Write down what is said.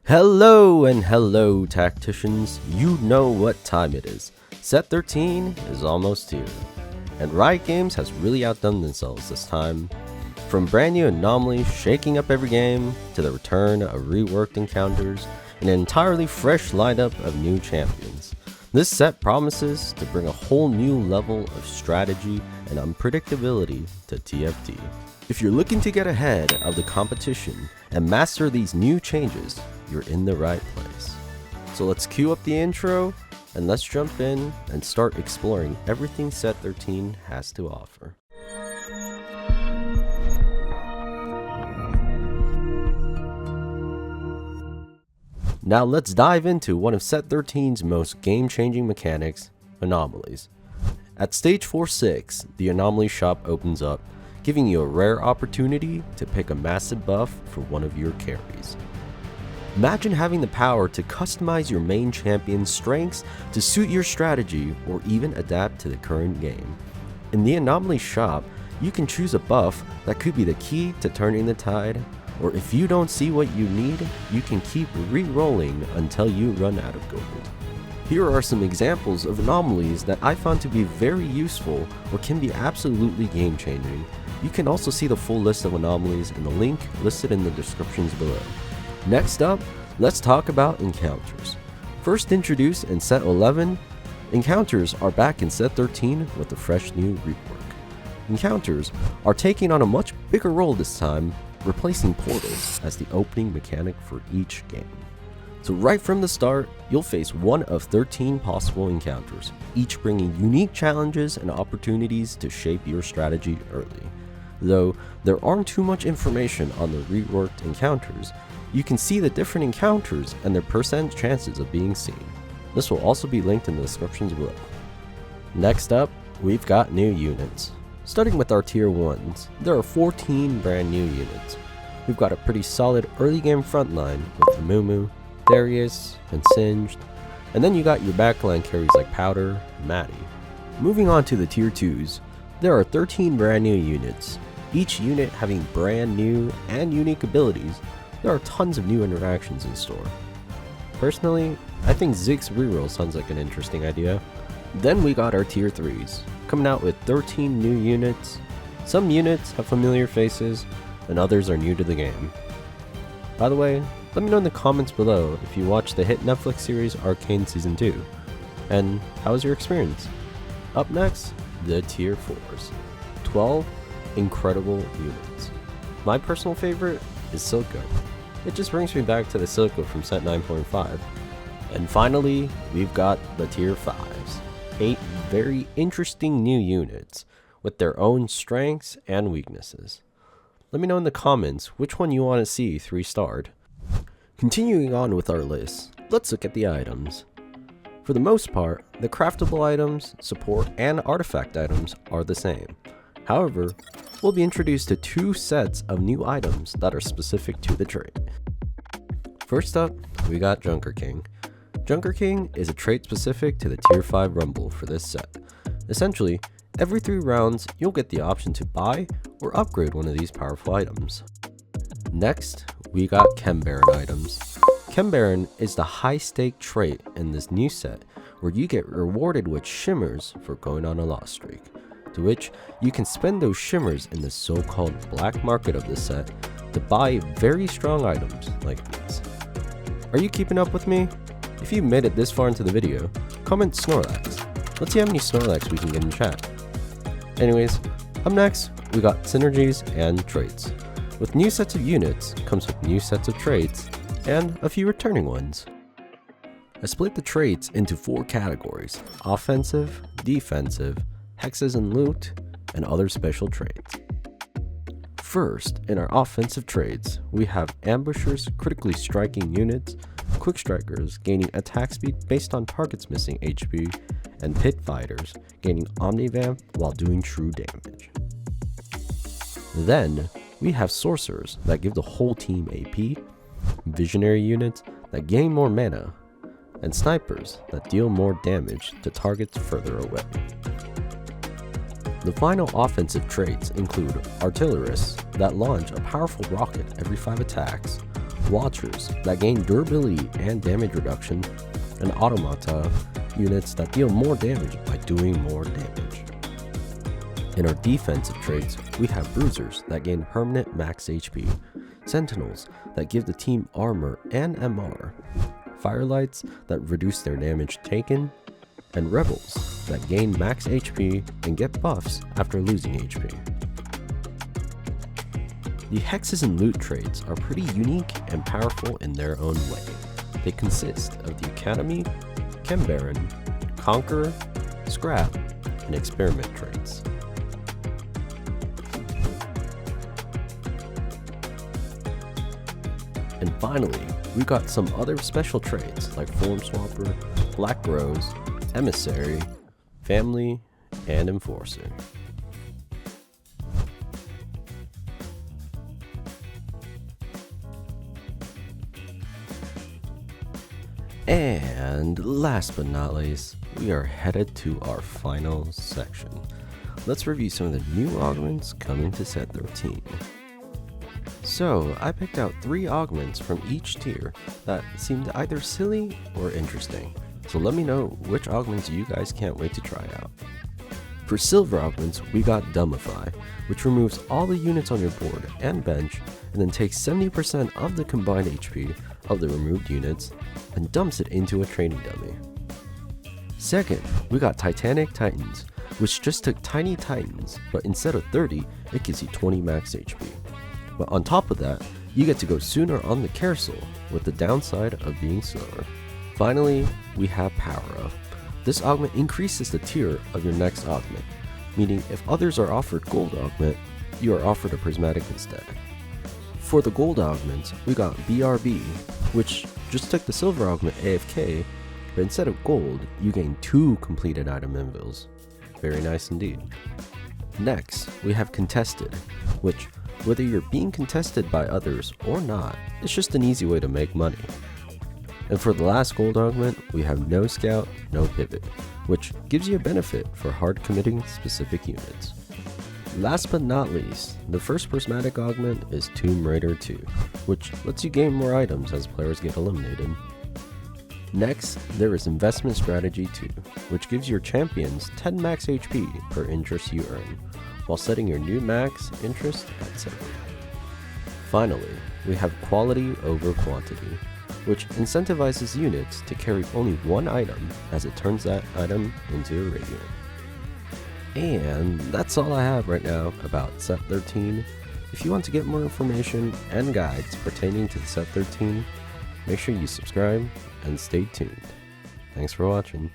Hello and hello tacticians, you know what time it is. Set 13 is almost here, and Riot Games has really outdone themselves this time. From brand new Anomalies shaking up every game, to the return of reworked encounters, and an entirely fresh lineup of new champions. This set promises to bring a whole new level of strategy and unpredictability to TFT. If you're looking to get ahead of the competition and master these new changes, you're in the right place. So let's cue up the intro and let's jump in and start exploring everything Set 13 has to offer. Now let's dive into one of Set 13's most game-changing mechanics, Anomalies. At stage 4-6, the Anomaly shop opens up, giving you a rare opportunity to pick a massive buff for one of your carries. Imagine having the power to customize your main champion's strengths to suit your strategy or even adapt to the current game. In the Anomaly shop, you can choose a buff that could be the key to turning the tide, or if you don't see what you need, you can keep re-rolling until you run out of gold. Here are some examples of anomalies that I found to be very useful or can be absolutely game-changing. You can also see the full list of anomalies in the link listed in the descriptions below. Next up, let's talk about encounters. First introduced in Set 11, encounters are back in Set 13 with a fresh new rework. Encounters are taking on a much bigger role this time, replacing portals as the opening mechanic for each game. So right from the start, you'll face one of 13 possible encounters, each bringing unique challenges and opportunities to shape your strategy early. Though there aren't too much information on the reworked encounters, you can see the different encounters and their percent chances of being seen. This will also be linked in the descriptions below. Next up, we've got new units. Starting with our tier 1s, there are 14 brand new units. We've got a pretty solid early game frontline with Mumu, Darius, and Singed, and then you got your backline carries like Powder and Maddie. Moving on to the tier 2s, there are 13 brand new units, each unit having brand new and unique abilities. There are tons of new interactions in store. Personally, I think Zig's reroll sounds like an interesting idea. Then we got our tier 3s, coming out with 13 new units. Some units have familiar faces, and others are new to the game. By the way, let me know in the comments below if you watched the hit Netflix series Arcane Season 2, and how was your experience? Up next, the tier 4s. 12 incredible units. My personal favorite is Silco. It just brings me back to the Silco from Set 9.5. And finally, we've got the tier 5s. 8 very interesting new units with their own strengths and weaknesses. Let me know in the comments which one you want to see 3-starred. Continuing on with our list, let's look at the items. For the most part, the craftable items, support, and artifact items are the same. However, we'll be introduced to 2 sets of new items that are specific to the trait. First up, we got Junker King. Junker King is a trait specific to the tier 5 Rumble for this set. Essentially, every 3 rounds, you'll get the option to buy or upgrade one of these powerful items. Next, we got Chem Baron items. Chem Baron is the high-stake trait in this new set where you get rewarded with shimmers for going on a loss streak, to which you can spend those shimmers in the so-called black market of this set to buy very strong items like these. Are you keeping up with me? If you made it this far into the video, comment Snorlax. Let's see how many Snorlax we can get in chat. Anyways, up next, we got Synergies and traits. With new sets of units comes with new sets of traits and a few returning ones. I split the traits into 4 categories: offensive, defensive, hexes and loot, and other special traits. First, in our offensive traits, we have ambushers critically striking units, quick strikers gaining attack speed based on targets missing HP, and pit fighters gaining omnivamp while doing true damage. Then, we have sorcerers that give the whole team AP, visionary units that gain more mana, and snipers that deal more damage to targets further away. The final offensive traits include artillerists that launch a powerful rocket every 5 attacks, Watchers that gain durability and damage reduction, and Automata units that deal more damage by doing more damage. In our defensive traits, we have Bruisers that gain permanent max HP, Sentinels that give the team armor and MR, Firelights that reduce their damage taken, and Rebels that gain max HP and get buffs after losing HP. The Hexes and Loot traits are pretty unique and powerful in their own way. They consist of the Academy, Chembaron, Conqueror, Scrap, and Experiment traits. And finally, we got some other special traits like Form Swapper, Black Rose, Emissary, Family, and Enforcer. And last but not least, we are headed to our final section. Let's review some of the new augments coming to set 13. So, I picked out 3 augments from each tier that seemed either silly or interesting. So let me know which augments you guys can't wait to try out. For silver augments, we got Dumbify, which removes all the units on your board and bench, and then takes 70% of the combined HP of the removed units and dumps it into a training dummy. Second, we got Titanic Titans, which just took tiny titans, but instead of 30, it gives you 20 max HP. But on top of that, you get to go sooner on the carousel, with the downside of being slower. Finally, we have Power Up. This augment increases the tier of your next augment, meaning if others are offered gold augment, you are offered a prismatic instead. For the gold augments, we got BRB, which just took the silver augment AFK, but instead of gold, you gain 2 completed item invils. Very nice indeed. Next, we have Contested, which, whether you're being contested by others or not, it's just an easy way to make money. And for the last gold augment, we have No Scout, No Pivot, which gives you a benefit for hard committing specific units. Last but not least, the first prismatic augment is Tomb Raider 2, which lets you gain more items as players get eliminated. Next, there is Investment Strategy 2, which gives your champions 10 max HP per interest you earn, while setting your new max interest at 7. Finally, we have Quality over Quantity, which incentivizes units to carry only 1 item as it turns that item into a Radiant. And that's all I have right now about Set 13. If you want to get more information and guides pertaining to the Set 13, make sure you subscribe and stay tuned. Thanks for watching.